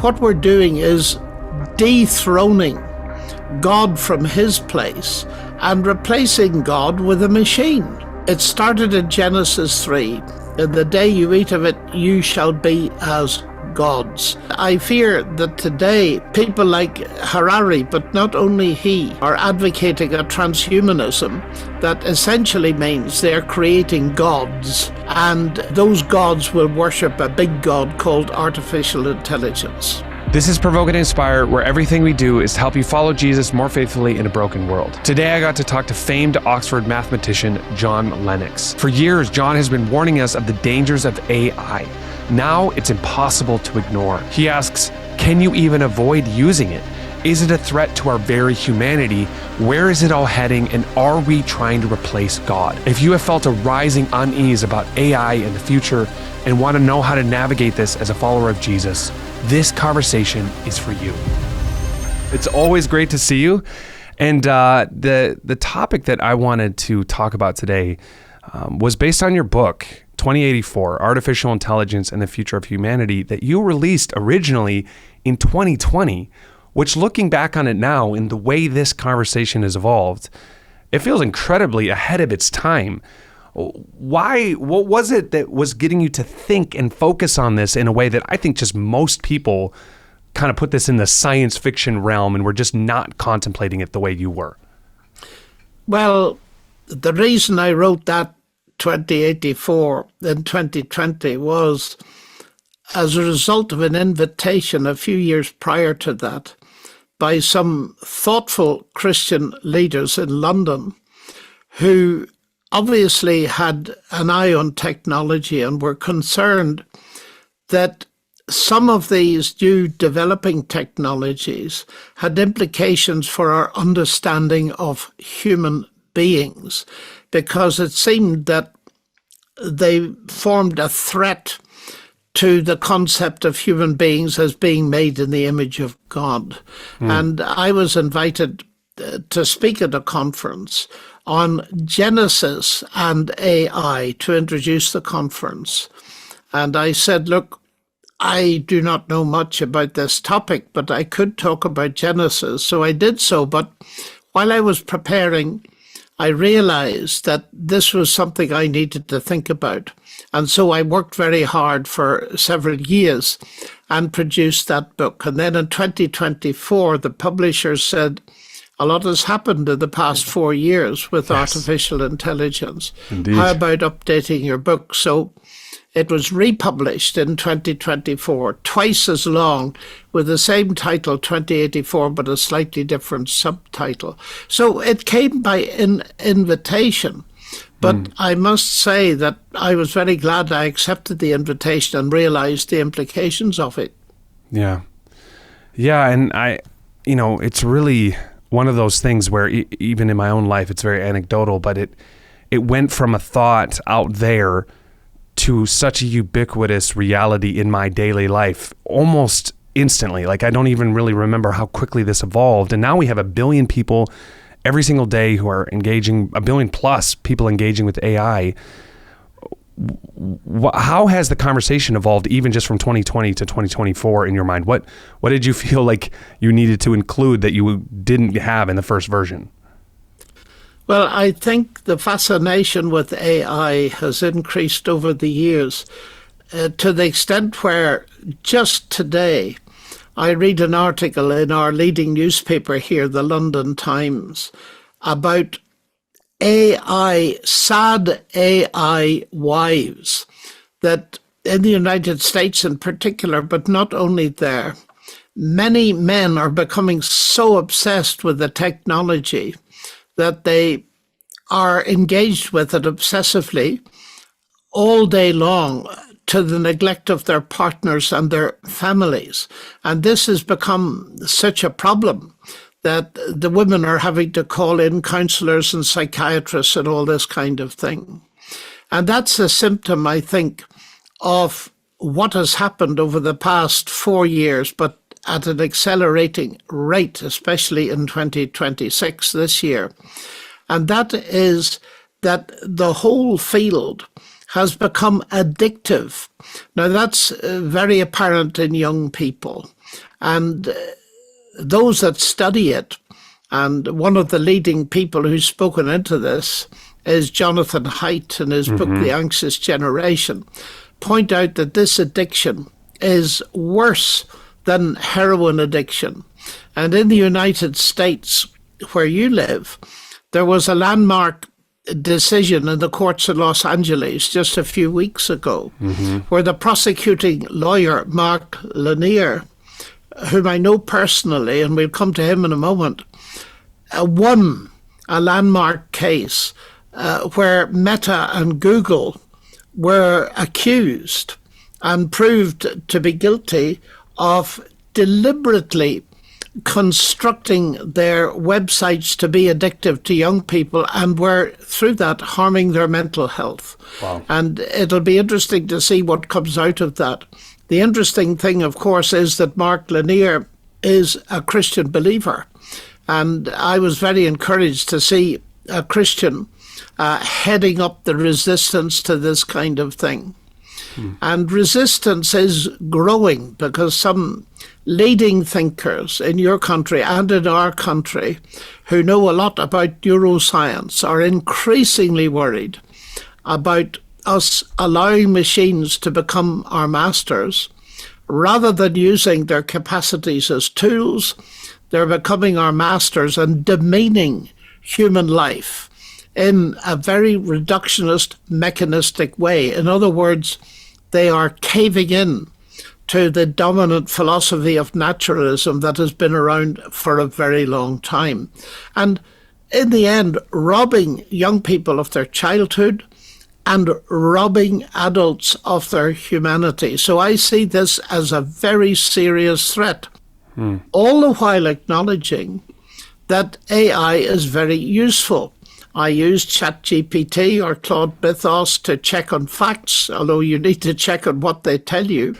What we're doing is dethroning God from his place and replacing God with a machine. It started in Genesis 3. In the day you eat of it, you shall be as gods. I fear that today people like Harari, but not only he, are advocating a transhumanism that essentially means they're creating gods, and those gods will worship a big god called artificial intelligence. This is Provoke Inspire, where everything we do is to help you follow Jesus more faithfully in a broken world. Today I got to talk to famed Oxford mathematician John Lennox. For years, John has been warning us of the dangers of AI. Now it's impossible to ignore. He asks, can you even avoid using it? Is it a threat to our very humanity? Where is it all heading? And are we trying to replace God? If you have felt a rising unease about AI in the future and want to know how to navigate this as a follower of Jesus, this conversation is for you. It's always great to see you. And the topic that I wanted to talk about today was based on your book, 2084, Artificial Intelligence and the Future of Humanity, that you released originally in 2020, which, looking back on it now in the way this conversation has evolved, it feels incredibly ahead of its time. Why? What was it that was getting you to think and focus on this in a way that I think just most people kind of put this in the science fiction realm and were just not contemplating it the way you were? Well, the reason I wrote that 2084 in 2020 was as a result of an invitation a few years prior to that by some thoughtful Christian leaders in London who obviously had an eye on technology and were concerned that some of these new developing technologies had implications for our understanding of human beings, because it seemed that they formed a threat to the concept of human beings as being made in the image of God. And I was invited to speak at a conference on Genesis and AI to introduce the conference. And I said, look, I do not know much about this topic, but I could talk about Genesis. So I did so. But while I was preparing, I realized that this was something I needed to think about. And so I worked very hard for several years and produced that book. And then in 2024, the publisher said, a lot has happened in the past 4 years with artificial intelligence. Indeed. How about updating your book? So it was republished in 2024, twice as long, with the same title, 2084, but a slightly different subtitle. So it came by invitation. But I must say that I was very glad I accepted the invitation and realized the implications of it. Yeah. Yeah. And it's really one of those things where even in my own life, it's very anecdotal, but it went from a thought out there to such a ubiquitous reality in my daily life almost instantly. Like, I don't even really remember how quickly this evolved. And now we have 1 billion people every single day who are engaging, 1 billion plus people engaging with AI. How has the conversation evolved even just from 2020 to 2024 in your mind? What did you feel like you needed to include that you didn't have in the first version? Well, I think the fascination with AI has increased over the years to the extent where just today I read an article in our leading newspaper here, the London Times, about sad AI wives, that in the United States in particular, but not only there, many men are becoming so obsessed with the technology that they are engaged with it obsessively all day long to the neglect of their partners and their families. And this has become such a problem that the women are having to call in counselors and psychiatrists and all this kind of thing. And that's a symptom, I think, of what has happened over the past 4 years, but at an accelerating rate, especially in 2026, this year. And that is that the whole field has become addictive. Now, that's very apparent in young people. And those that study it, and one of the leading people who's spoken into this is Jonathan Haidt in his book, The Anxious Generation, point out that this addiction is worse than heroin addiction. And in the United States, where you live, there was a landmark decision in the courts of Los Angeles just a few weeks ago, where the prosecuting lawyer, Mark Lanier, whom I know personally, and we'll come to him in a moment, won a landmark case where Meta and Google were accused and proved to be guilty of deliberately constructing their websites to be addictive to young people, and were through that harming their mental health. Wow. And it'll be interesting to see what comes out of that. The interesting thing, of course, is that Mark Lanier is a Christian believer. And I was very encouraged to see a Christian heading up the resistance to this kind of thing. And resistance is growing because some leading thinkers in your country and in our country who know a lot about neuroscience are increasingly worried about us allowing machines to become our masters. Rather than using their capacities as tools, they're becoming our masters and demeaning human life in a very reductionist, mechanistic way. In other words, they are caving in to the dominant philosophy of naturalism that has been around for a very long time. And in the end, robbing young people of their childhood and robbing adults of their humanity. So I see this as a very serious threat, all the while acknowledging that AI is very useful. I use ChatGPT or Claude Mythos to check on facts, although you need to check on what they tell you.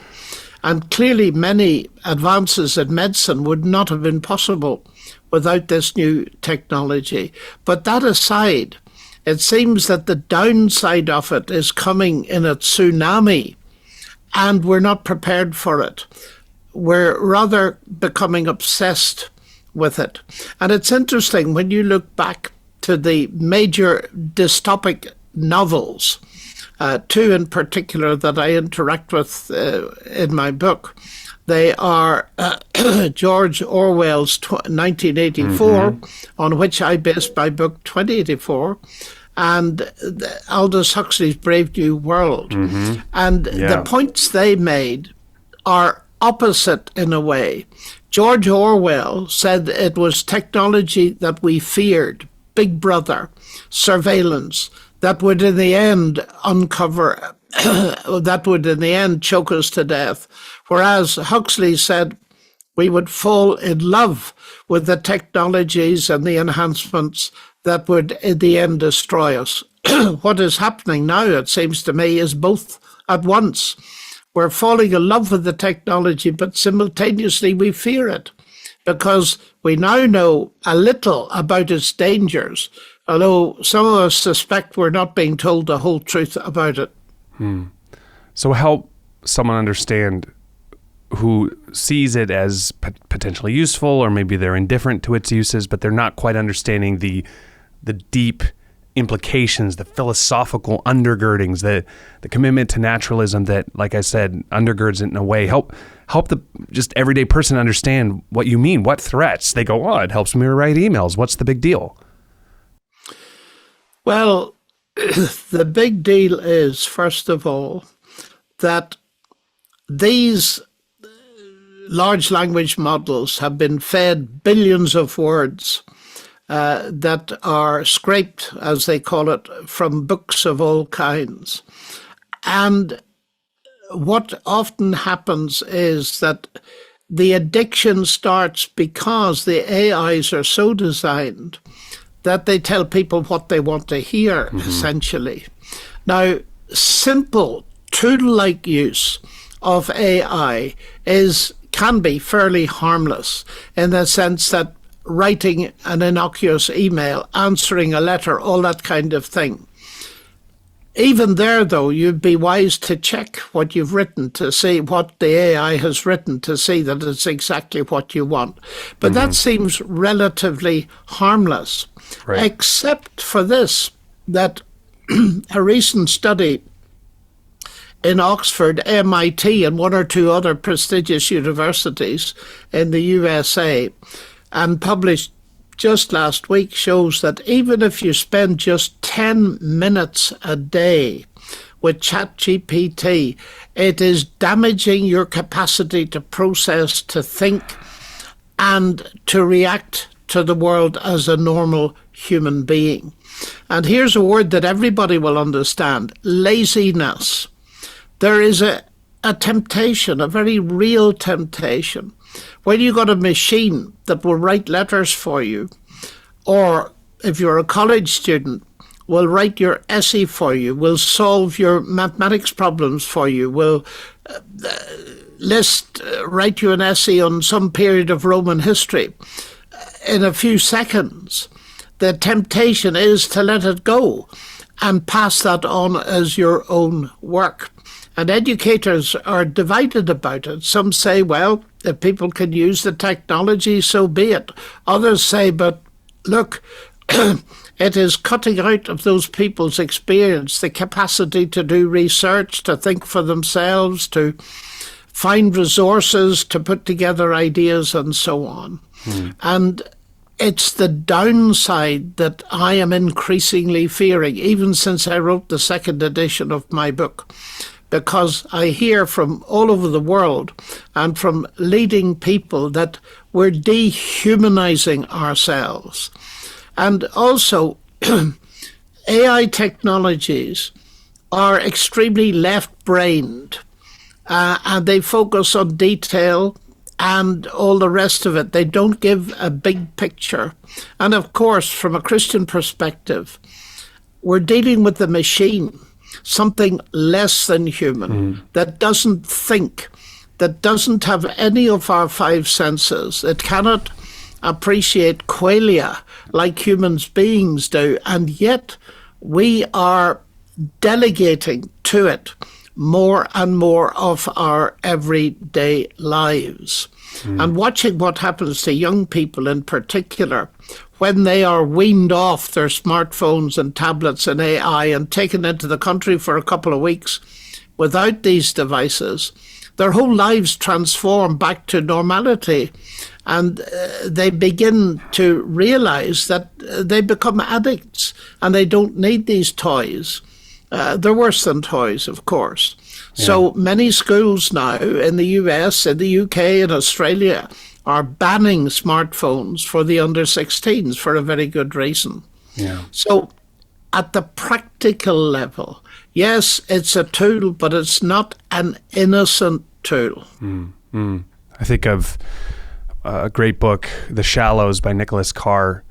And clearly many advances in medicine would not have been possible without this new technology. But that aside, it seems that the downside of it is coming in a tsunami, and we're not prepared for it. We're rather becoming obsessed with it. And it's interesting when you look back to the major dystopic novels, two in particular that I interact with in my book. They are George Orwell's 1984, on which I based my book 2084, and Aldous Huxley's Brave New World. And the points they made are opposite in a way. George Orwell said it was technology that we feared, Big Brother, surveillance, that would in the end uncover, that would in the end choke us to death. Whereas Huxley said we would fall in love with the technologies and the enhancements that would in the end destroy us. What is happening now, it seems to me, is both at once. We're falling in love with the technology, but simultaneously we fear it, because we now know a little about its dangers, although some of us suspect we're not being told the whole truth about it. So help someone understand who sees it as potentially useful, or maybe they're indifferent to its uses, but they're not quite understanding the deep implications, the philosophical undergirdings, the commitment to naturalism that, like I said, undergirds it in a way. Help the just everyday person understand what you mean, what threats. They go, oh, it helps me write emails. What's the big deal? Well, the big deal is, first of all, that these large language models have been fed billions of words that are scraped, as they call it, from books of all kinds. And what often happens is that the addiction starts because the AIs are so designed that they tell people what they want to hear, essentially. Now, simple tool-like use of AI can be fairly harmless, in the sense that writing an innocuous email, answering a letter, all that kind of thing. even there, though, you'd be wise to check what you've written to see what the AI has written to see that it's exactly what you want. But that seems relatively harmless, Right. except for this, that a recent study in Oxford, MIT, and one or two other prestigious universities in the USA, and published just last week, shows that even if you spend just 10 minutes a day with ChatGPT, it is damaging your capacity to process, to think, and to react to the world as a normal human being. And here's a word that everybody will understand: laziness. There is a temptation, a very real temptation. When you got a machine that will write letters for you, or if you're a college student, will write your essay for you, will solve your mathematics problems for you, will write you an essay on some period of Roman history in a few seconds, the temptation is to let it go and pass that on as your own work. And educators are divided about it. Some say, well, if people can use the technology, so be it. Others say, but look, it is cutting out of those people's experience the capacity to do research, to think for themselves, to find resources, to put together ideas, and so on. And it's the downside that I am increasingly fearing, even since I wrote the second edition of my book, because I hear from all over the world and from leading people that we're dehumanizing ourselves. And also, AI technologies are extremely left-brained, and they focus on detail and all the rest of it. They don't give a big picture. And of course, from a Christian perspective, we're dealing with the machine, something less than human, that doesn't think, that doesn't have any of our five senses. It cannot appreciate qualia like human beings do, and yet we are delegating to it more and more of our everyday lives. And watching what happens to young people in particular when they are weaned off their smartphones and tablets and AI and taken into the country for a couple of weeks without these devices, their whole lives transform back to normality. And they begin to realize that they become addicts and they don't need these toys. They're worse than toys, of course. Yeah. So many schools now in the US, in the UK, and Australia are banning smartphones for the under 16s for a very good reason. Yeah. So at the practical level, yes, it's a tool, but it's not an innocent tool. I think of a great book, The Shallows by Nicholas Carr.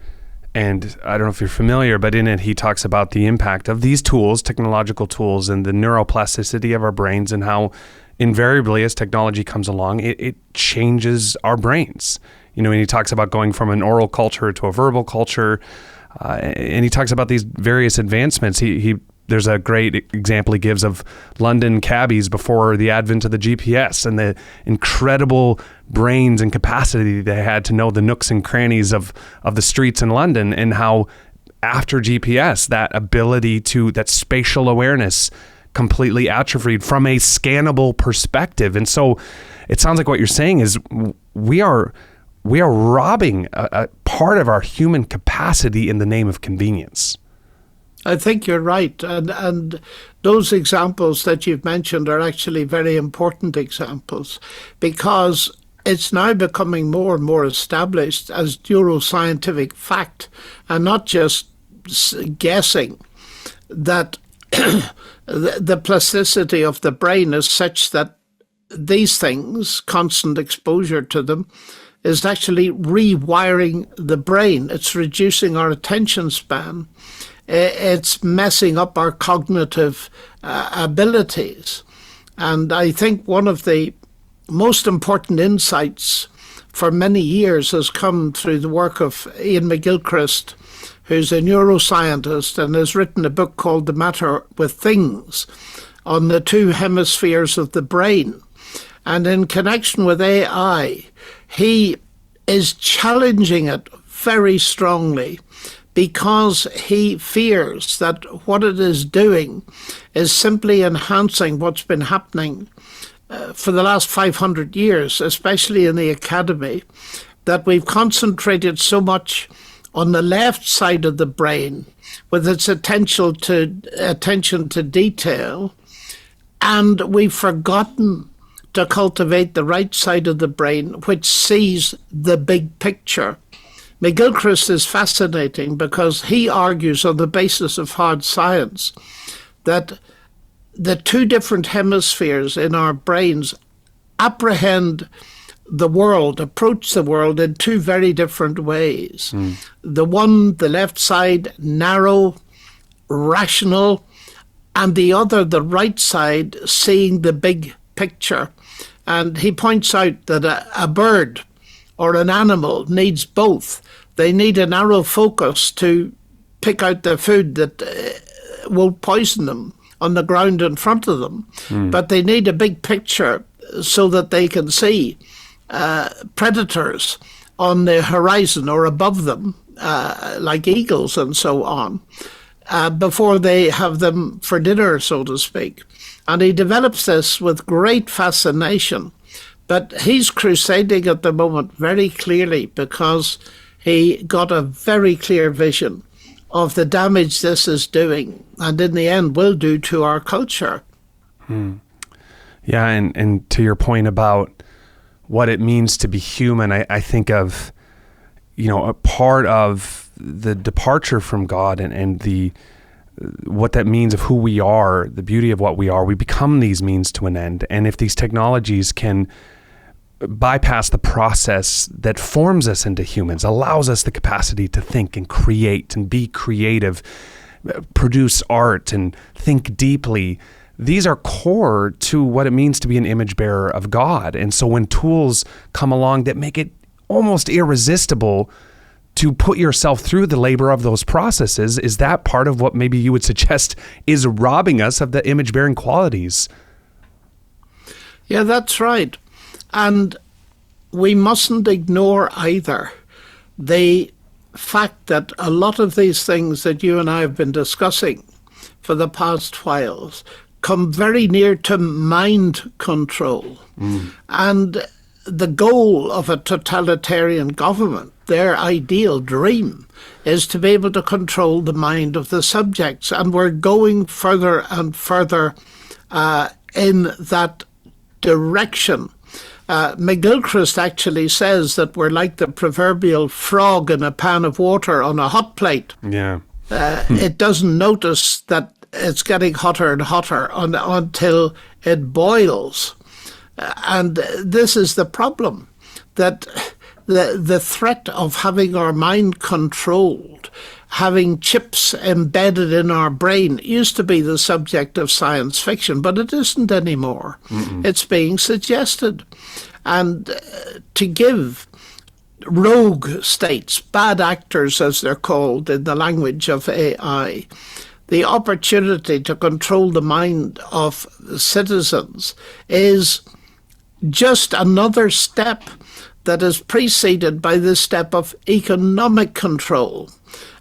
And I don't know if you're familiar, but in it, he talks about the impact of these tools, technological tools, and the neuroplasticity of our brains, and how invariably as technology comes along, it changes our brains. You know, and he talks about going from an oral culture to a verbal culture. And he talks about these various advancements. There's a great example he gives of London cabbies before the advent of the GPS and the incredible brains and capacity they had to know the nooks and crannies of the streets in London, and how after GPS, that spatial awareness completely atrophied from a scannable perspective. And so it sounds like what you're saying is we are robbing a part of our human capacity in the name of convenience. I think you're right. And those examples that you've mentioned are actually very important examples, because it's now becoming more and more established as neuroscientific fact, and not just guessing, that the plasticity of the brain is such that these things, constant exposure to them, is actually rewiring the brain. It's reducing our attention span. It's messing up our cognitive abilities. And I think one of the most important insights for many years has come through the work of Ian McGilchrist, who's a neuroscientist and has written a book called The Matter with Things on the two hemispheres of the brain. And in connection with AI, he is challenging it very strongly because he fears that what it is doing is simply enhancing what's been happening for the last 500 years, especially in the academy, that we've concentrated so much on the left side of the brain with its attention to detail, and we've forgotten to cultivate the right side of the brain, which sees the big picture. McGilchrist is fascinating because he argues on the basis of hard science that the two different hemispheres in our brains apprehend the world, approach the world in two very different ways. The one, the left side, narrow, rational, and the other, the right side, seeing the big picture. And he points out that a bird or an animal needs both. They need a narrow focus to pick out the food that won't poison them on the ground in front of them. But they need a big picture so that they can see predators on the horizon or above them, like eagles and so on, before they have them for dinner, so to speak. And he develops this with great fascination. But he's crusading at the moment very clearly because he got a very clear vision of the damage this is doing and in the end will do to our culture. Yeah, and to your point about what it means to be human, I think of, a part of the departure from God and the what that means of who we are, the beauty of what we are. We become these means to an end. And if these technologies can bypass the process that forms us into humans, allows us the capacity to think and create and be creative, produce art and think deeply, these are core to what it means to be an image bearer of God. And so when tools come along that make it almost irresistible to put yourself through the labor of those processes, is that part of what maybe you would suggest is robbing us of the image bearing qualities? Yeah, that's right. And we mustn't ignore either the fact that a lot of these things that you and I have been discussing for the past whiles come very near to mind control. And the goal of a totalitarian government, their ideal dream, is to be able to control the mind of the subjects. And we're going further and further in that direction. McGilchrist actually says that we're like the proverbial frog in a pan of water on a hot plate. Yeah. It doesn't notice that it's getting hotter and hotter until it boils. And this is the problem, that the threat of having our mind controlled, having chips embedded in our brain, used to be the subject of science fiction, but it isn't anymore. It's being suggested. And to give rogue states, bad actors as they're called in the language of AI, the opportunity to control the mind of citizens is just another step that is preceded by the step of economic control.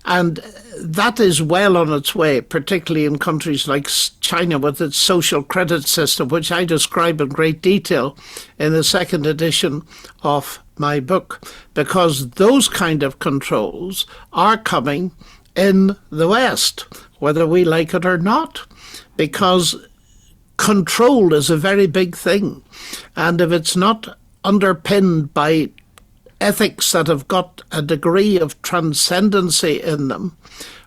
And that is well on its way, particularly in countries like China with its social credit system, which I describe in great detail in the second edition of my book, because those kind of controls are coming in the West, whether we like it or not, because control is a very big thing. And if it's not underpinned by ethics that have got a degree of transcendency in them,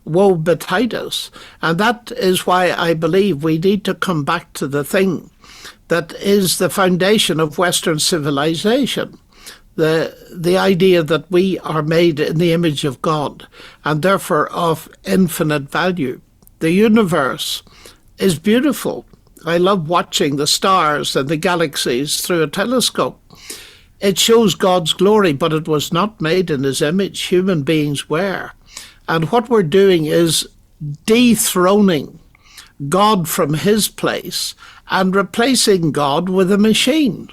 woe betide us. And that is why I believe we need to come back to the thing that is the foundation of Western civilization, the idea that we are made in the image of God and therefore of infinite value. The universe is beautiful. I love watching the stars and the galaxies through a telescope. It shows God's glory, but it was not made in his image. Human beings were. And what we're doing is dethroning God from his place and replacing God with a machine.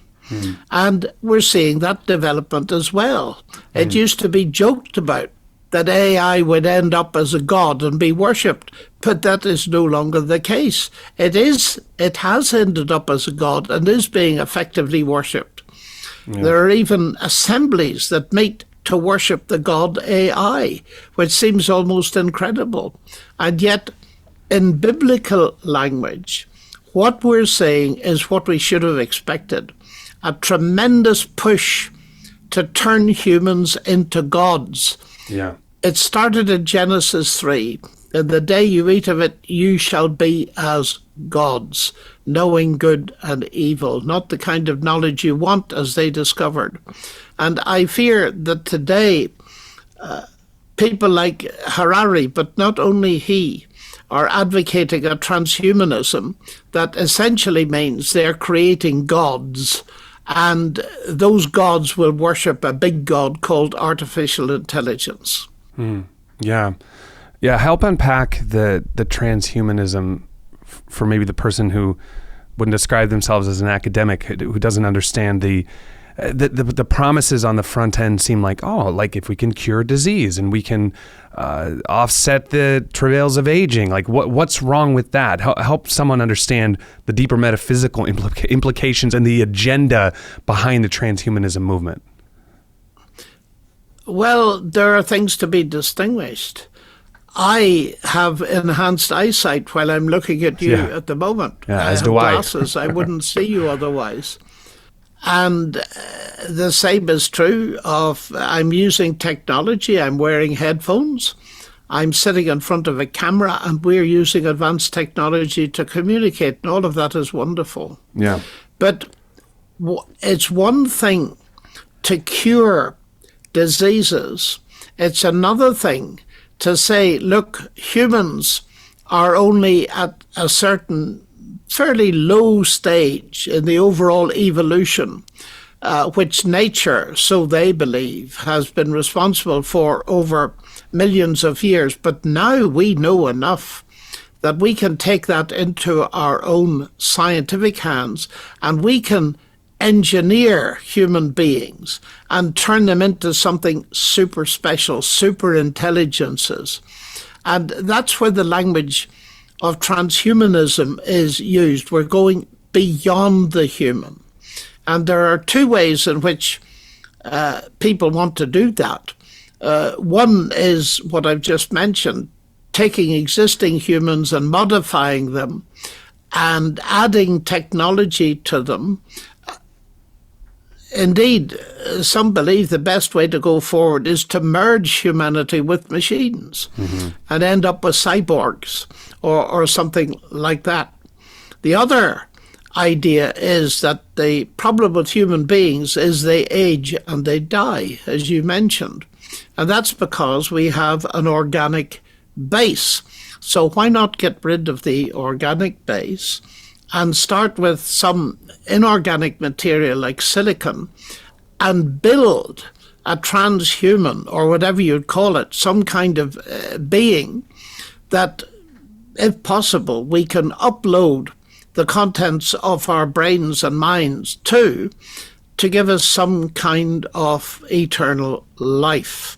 And we're seeing that development as well. It used to be joked about that AI would end up as a god and be worshipped, but that is no longer the case. It has ended up as a god and is being effectively worshipped. Yeah. There are even assemblies that meet to worship the god AI, which seems almost incredible. And yet, in biblical language, what we're saying is what we should have expected. A tremendous push to turn humans into gods. Yeah. It started in Genesis 3. In the day you eat of it, you shall be as gods, knowing good and evil, not the kind of knowledge you want, as they discovered. And I fear that today, people like Harari, but not only he, are advocating a transhumanism that essentially means they're creating gods, and those gods will worship a big god called artificial intelligence. Yeah. Help unpack the transhumanism for maybe the person who wouldn't describe themselves as an academic, who doesn't understand the promises on the front end. Seem like, like if we can cure disease and we can offset the travails of aging, like what's wrong with that? Help someone understand the deeper metaphysical implications and the agenda behind the transhumanism movement. Well, there are things to be distinguished. I have enhanced eyesight while I'm looking at you at the moment. Yeah, as do I. Glasses. I wouldn't see you otherwise. And the same is true of I'm using technology. I'm wearing headphones. I'm sitting in front of a camera, and we're using advanced technology to communicate. And all of that is wonderful. Yeah. But it's one thing to cure diseases. It's another thing to say, look, humans are only at a certain fairly low stage in the overall evolution, which nature, so they believe, has been responsible for over millions of years. But now we know enough that we can take that into our own scientific hands, and we can engineer human beings and turn them into something super special, super intelligences. And that's where the language of transhumanism is used. We're going beyond the human. And there are two ways in which people want to do that. One is what I've just mentioned, taking existing humans and modifying them and adding technology to them. Indeed, some believe the best way to go forward is to merge humanity with machines and end up with cyborgs or something like that. The other idea is that the problem with human beings is they age and they die, as you mentioned. And that's because we have an organic base. So why not get rid of the organic base and start with some inorganic material like silicon and build a transhuman, or whatever you'd call it, some kind of being that, if possible, we can upload the contents of our brains and minds to give us some kind of eternal life.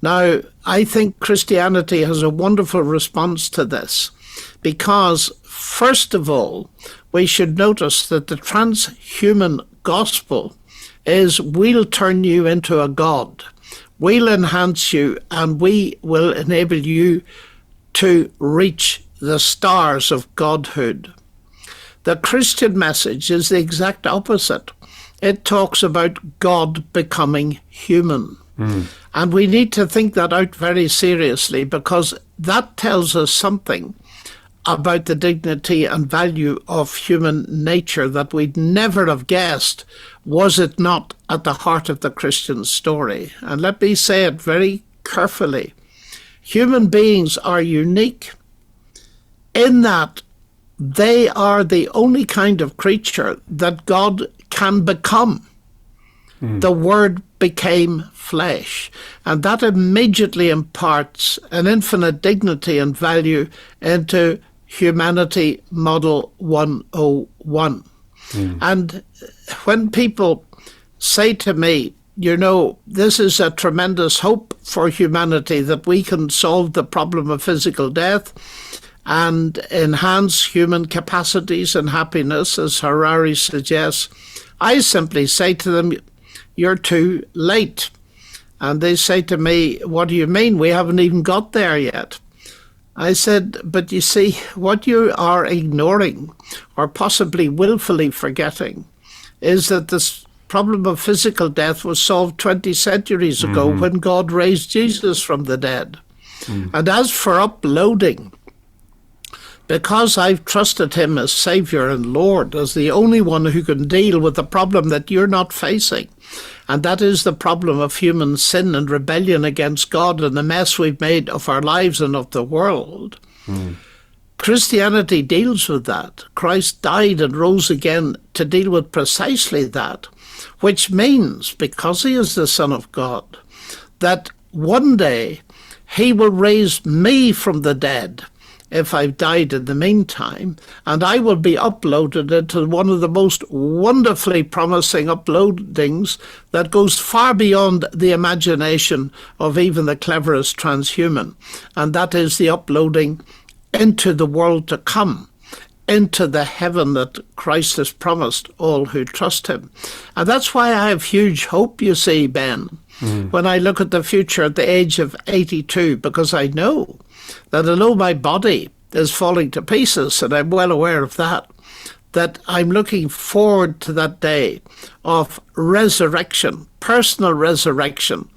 Now, I think Christianity has a wonderful response to this, because first of all, we should notice that the transhuman gospel is we'll turn you into a god. We'll enhance you, and we will enable you to reach the stars of godhood. The Christian message is the exact opposite. It talks about God becoming human. And we need to think that out very seriously, because that tells us something about the dignity and value of human nature that we'd never have guessed, was it not at the heart of the Christian story. And let me say it very carefully. Human beings are unique in that they are the only kind of creature that God can become. The word became flesh. And that immediately imparts an infinite dignity and value into Humanity Model 101. And when people say to me, you know, this is a tremendous hope for humanity that we can solve the problem of physical death and enhance human capacities and happiness, as Harari suggests, I simply say to them, you're too late. And they say to me, what do you mean? We haven't even got there yet. I said, but you see, what you are ignoring, or possibly willfully forgetting, is that this problem of physical death was solved 20 centuries ago when God raised Jesus from the dead. And as for uploading, because I've trusted him as Savior and Lord, as the only one who can deal with the problem that you're not facing, and that is the problem of human sin and rebellion against God and the mess we've made of our lives and of the world. Christianity deals with that. Christ died and rose again to deal with precisely that, which means, because he is the Son of God, that one day he will raise me from the dead if I've died in the meantime, and I will be uploaded into one of the most wonderfully promising uploadings that goes far beyond the imagination of even the cleverest transhuman, and that is the uploading into the world to come, into the heaven that Christ has promised all who trust him. And that's why I have huge hope, you see, Ben, when I look at the future at the age of 82, because I know that although my body is falling to pieces, and I'm well aware of that, that I'm looking forward to that day of resurrection, personal resurrection,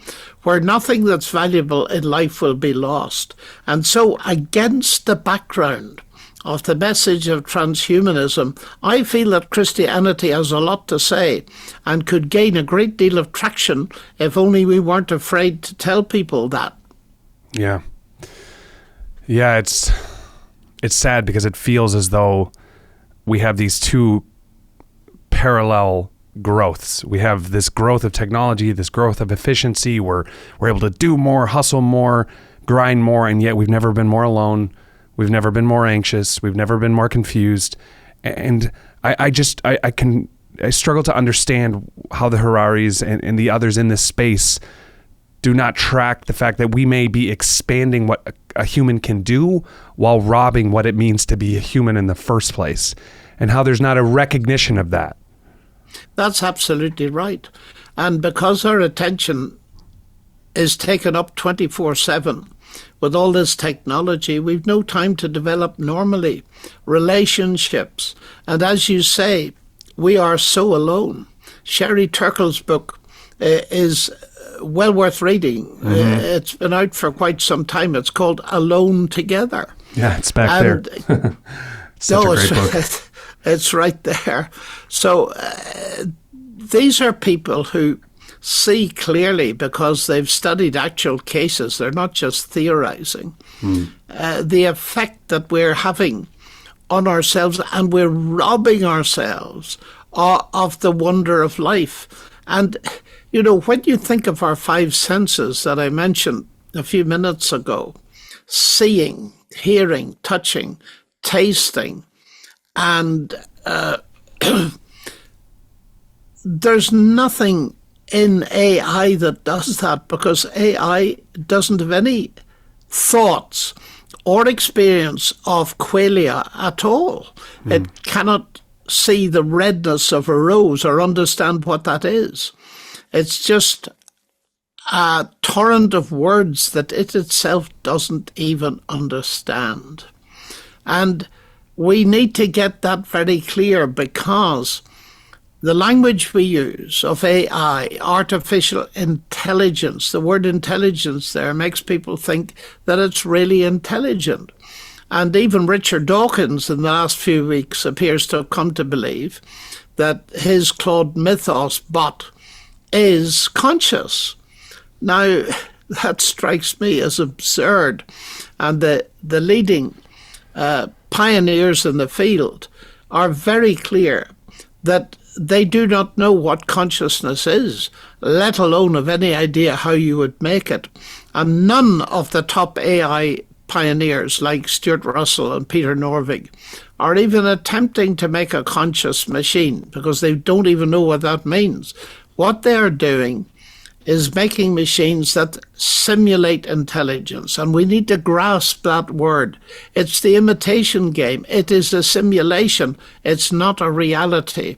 where nothing that's valuable in life will be lost. And so against the background of the message of transhumanism, I feel that Christianity has a lot to say and could gain a great deal of traction if only we weren't afraid to tell people that. Yeah. Yeah, it's sad because it feels as though we have these two parallel growths. We have this growth of technology, this growth of efficiency. We're able to do more, hustle more, grind more, and yet we've never been more alone. We've never been more anxious. We've never been more confused. And I struggle to understand how the Hararis and the others in this space do not track the fact that we may be expanding what a human can do while robbing what it means to be a human in the first place, and how there's not a recognition of that. That's absolutely right. And because our attention is taken up 24/7 with all this technology, we've no time to develop normally relationships. And as you say, we are so alone. Sherry Turkle's book is well worth reading. It's been out for quite some time. It's called Alone Together. Yeah, it's back there. Such a great book. It's right there. So these are people who see clearly, because they've studied actual cases, they're not just theorizing, the effect that we're having on ourselves, and we're robbing ourselves of the wonder of life. And, you know, when you think of our five senses that I mentioned a few minutes ago, seeing, hearing, touching, tasting, and there's nothing in AI that does that, because AI doesn't have any thoughts or experience of qualia at all. It cannot see the redness of a rose or understand what that is. It's just a torrent of words that it itself doesn't even understand. And we need to get that very clear, because the language we use of AI, artificial intelligence, the word intelligence there makes people think that it's really intelligent. And even Richard Dawkins in the last few weeks appears to have come to believe that his Claude Mythos bot is conscious. Now, that strikes me as absurd. And the leading pioneers in the field are very clear that they do not know what consciousness is. let alone have any idea how you would make it. And none of the top AI pioneers like Stuart Russell and Peter Norvig are even attempting to make a conscious machine, because they don't even know what that means. What they're doing is making machines that simulate intelligence, and we need to grasp that word. It's the imitation game. It is a simulation. It's not a reality.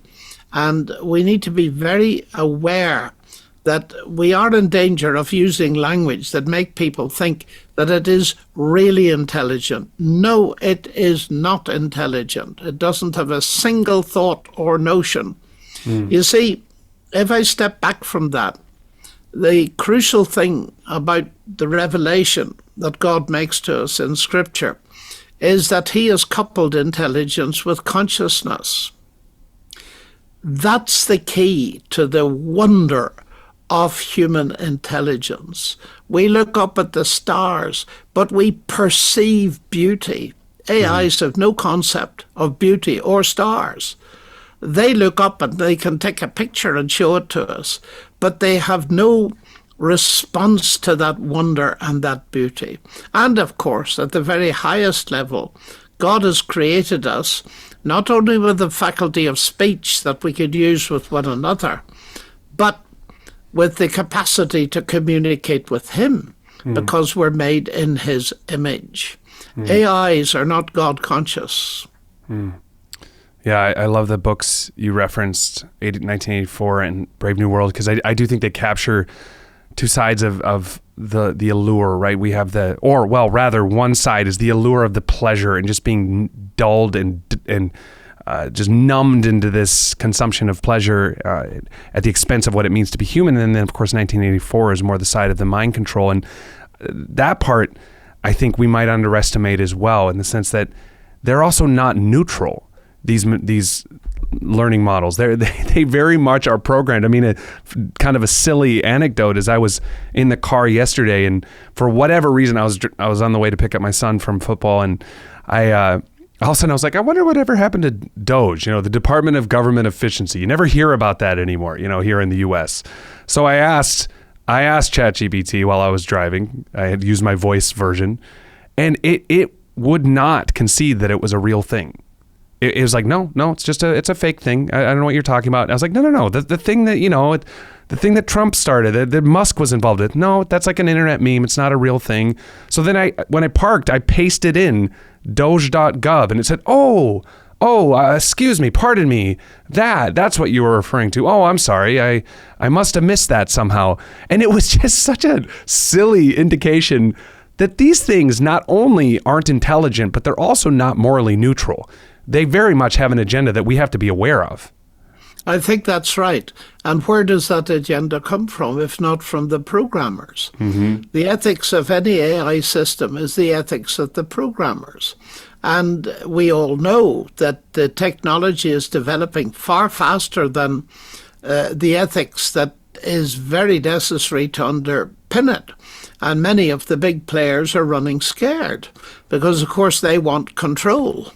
And we need to be very aware that we are in danger of using language that make people think that it is really intelligent. No, it is not intelligent. It doesn't have a single thought or notion. You see, if I step back from that, the crucial thing about the revelation that God makes to us in Scripture is that he has coupled intelligence with consciousness. That's the key to the wonder of human intelligence. We look up at the stars, but we perceive beauty. AIs have no concept of beauty or stars. They look up and they can take a picture and show it to us, but they have no response to that wonder and that beauty. And of course, at the very highest level, God has created us not only with the faculty of speech that we could use with one another, but with the capacity to communicate with him, because we're made in his image. AIs are not God conscious. Yeah, I love the books you referenced, 1984 and Brave New World, because I do think they capture two sides of the allure, right? We have one side is the allure of the pleasure and just being dulled and just numbed into this consumption of pleasure at the expense of what it means to be human. And then, of course, 1984 is more the side of the mind control. And that part, I think we might underestimate as well, in the sense that they're also not neutral. These learning models, they very much are programmed. I mean, a kind of a silly anecdote is I was in the car yesterday, and for whatever reason, I was on the way to pick up my son from football, and all of a sudden I was like, I wonder whatever happened to DOGE, the Department of Government Efficiency. You never hear about that anymore, here in the U.S. So I asked ChatGPT while I was driving. I had used my voice version, and it would not concede that it was a real thing. It was like, no, it's a fake thing. I don't know what you're talking about. And I was like, no. The thing that, the thing that Trump started, that Musk was involved with. No, that's like an internet meme. It's not a real thing. So then when I parked, I pasted in doge.gov and it said, excuse me, pardon me. That's what you were referring to. Oh, I'm sorry. I must have missed that somehow. And it was just such a silly indication that these things not only aren't intelligent, but they're also not morally neutral. They very much have an agenda that we have to be aware of. I think that's right. And where does that agenda come from, if not from the programmers? The ethics of any AI system is the ethics of the programmers. And we all know that the technology is developing far faster than the ethics that is very necessary to underpin it. And many of the big players are running scared because, of course, they want control.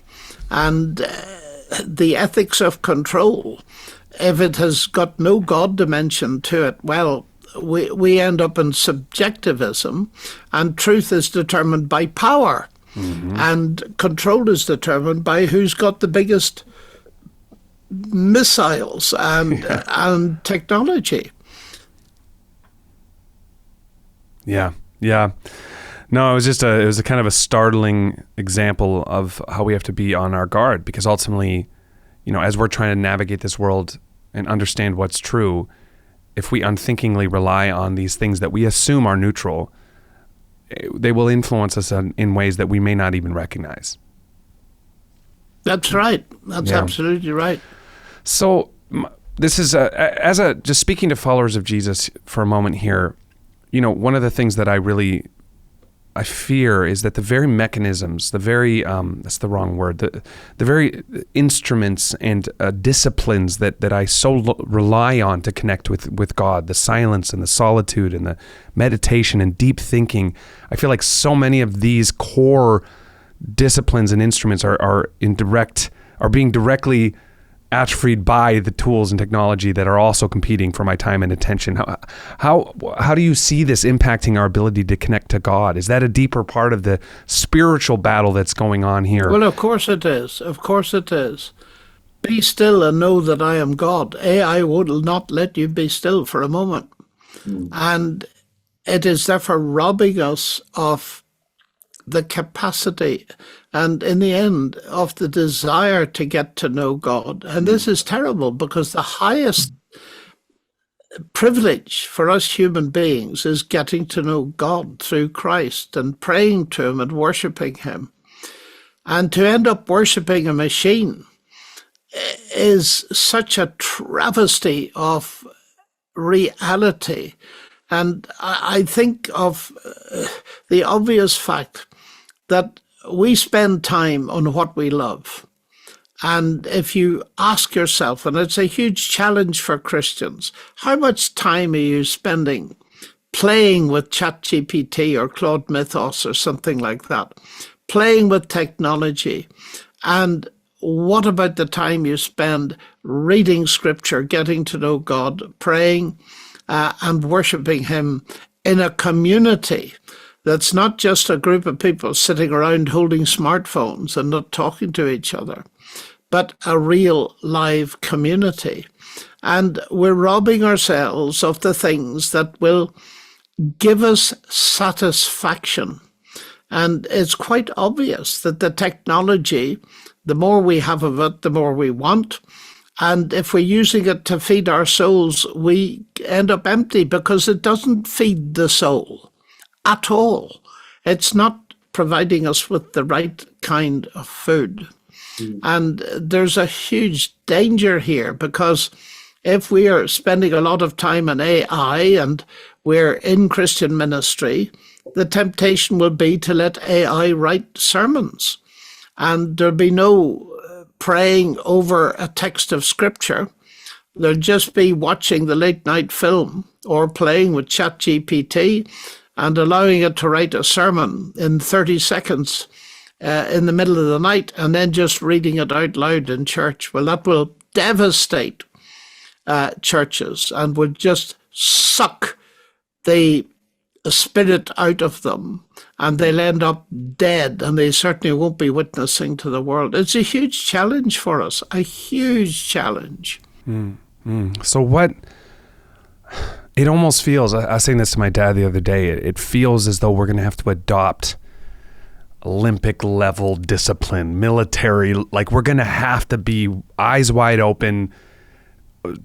And the ethics of control, if it has got no God dimension to it, well, we end up in subjectivism, and truth is determined by power. And control is determined by who's got the biggest missiles and technology. Yeah. No, it was a kind of a startling example of how we have to be on our guard, because ultimately, as we're trying to navigate this world and understand what's true, if we unthinkingly rely on these things that we assume are neutral, they will influence us in ways that we may not even recognize. That's right. That's absolutely right. So this is just speaking to followers of Jesus for a moment here. One of the things that I fear is that the very mechanisms, that's the wrong word, the very instruments and disciplines that I so rely on to connect with God, the silence and the solitude and the meditation and deep thinking, I feel like so many of these core disciplines and instruments are being directly atrophied by the tools and technology that are also competing for my time and attention. How do you see this impacting our ability to connect to God? Is that a deeper part of the spiritual battle that's going on here? Well, of course it is. Of course it is. Be still and know that I am God. AI will not let you be still for a moment. And it is therefore robbing us of the capacity and, in the end, of the desire to get to know God. And this is terrible, because the highest privilege for us human beings is getting to know God through Christ and praying to him and worshiping him. And to end up worshiping a machine is such a travesty of reality. And I think of the obvious fact that we spend time on what we love. And if you ask yourself, and it's a huge challenge for Christians, how much time are you spending playing with ChatGPT or Claude Mythos or something like that, playing with technology? And what about the time you spend reading scripture, getting to know God, praying and worshiping him in a community that's not just a group of people sitting around holding smartphones and not talking to each other, but a real live community? And we're robbing ourselves of the things that will give us satisfaction. And it's quite obvious that the technology, the more we have of it, the more we want. And if we're using it to feed our souls, we end up empty, because it doesn't feed the soul at all. It's not providing us with the right kind of food. And there's a huge danger here, because if we are spending a lot of time on AI and we're in Christian ministry, the temptation will be to let AI write sermons. And there'll be no praying over a text of scripture. There'll just be watching the late night film or playing with ChatGPT and allowing it to write a sermon in 30 seconds in the middle of the night, and then just reading it out loud in church. Well, that will devastate churches and will just suck the spirit out of them, and they'll end up dead, and they certainly won't be witnessing to the world. It's a huge challenge for us, a huge challenge. So what, it almost feels, I was saying this to my dad the other day, it feels as though we're going to have to adopt Olympic level discipline, military, like we're going to have to be eyes wide open,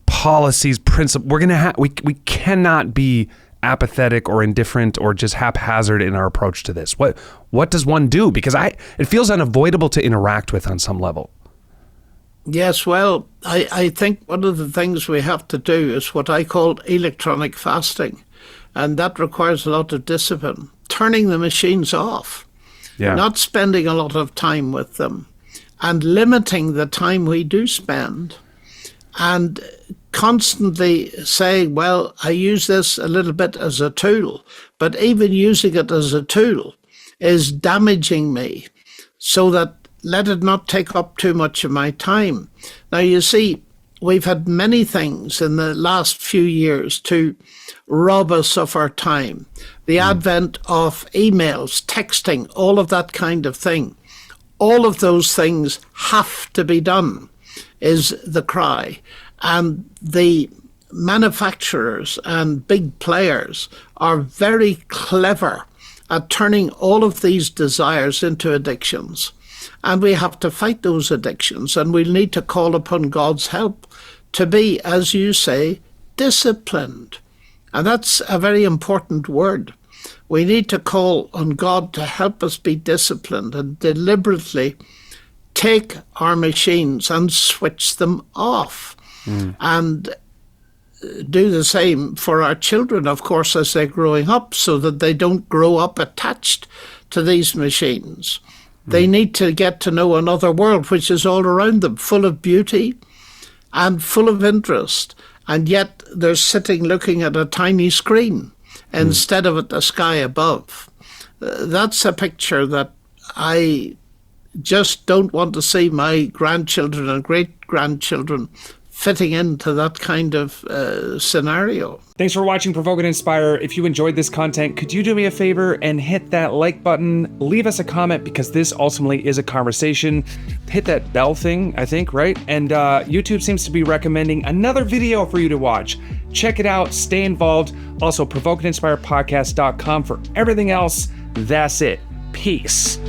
policies, principles. We're going to have, we cannot be apathetic or indifferent or just haphazard in our approach to this. What does one do? Because it feels unavoidable to interact with on some level. Yes, well, I think one of the things we have to do is what I call electronic fasting. And that requires a lot of discipline. Turning the machines off, not spending a lot of time with them, and limiting the time we do spend. And constantly saying, well, I use this a little bit as a tool, but even using it as a tool is damaging me, so that let it not take up too much of my time. Now, you see, we've had many things in the last few years to rob us of our time. The advent of emails, texting, all of that kind of thing. All of those things have to be done, is the cry. And the manufacturers and big players are very clever at turning all of these desires into addictions. And we have to fight those addictions, and we'll need to call upon God's help to be, as you say, disciplined. And that's a very important word. We need to call on God to help us be disciplined and deliberately take our machines and switch them off. And do the same for our children, of course, as they're growing up, so that they don't grow up attached to these machines. They need to get to know another world which is all around them, full of beauty and full of interest. And yet they're sitting looking at a tiny screen instead of at the sky above. That's a picture that I just don't want to see my grandchildren and great-grandchildren fitting into that kind of scenario. Thanks for watching Provoke and Inspire. If you enjoyed this content, could you do me a favor and hit that like button? Leave us a comment, because this ultimately is a conversation. Hit that bell thing, I think, right? And YouTube seems to be recommending another video for you to watch. Check it out. Stay involved. Also, provokeandinspirepodcast.com for everything else. That's it. Peace.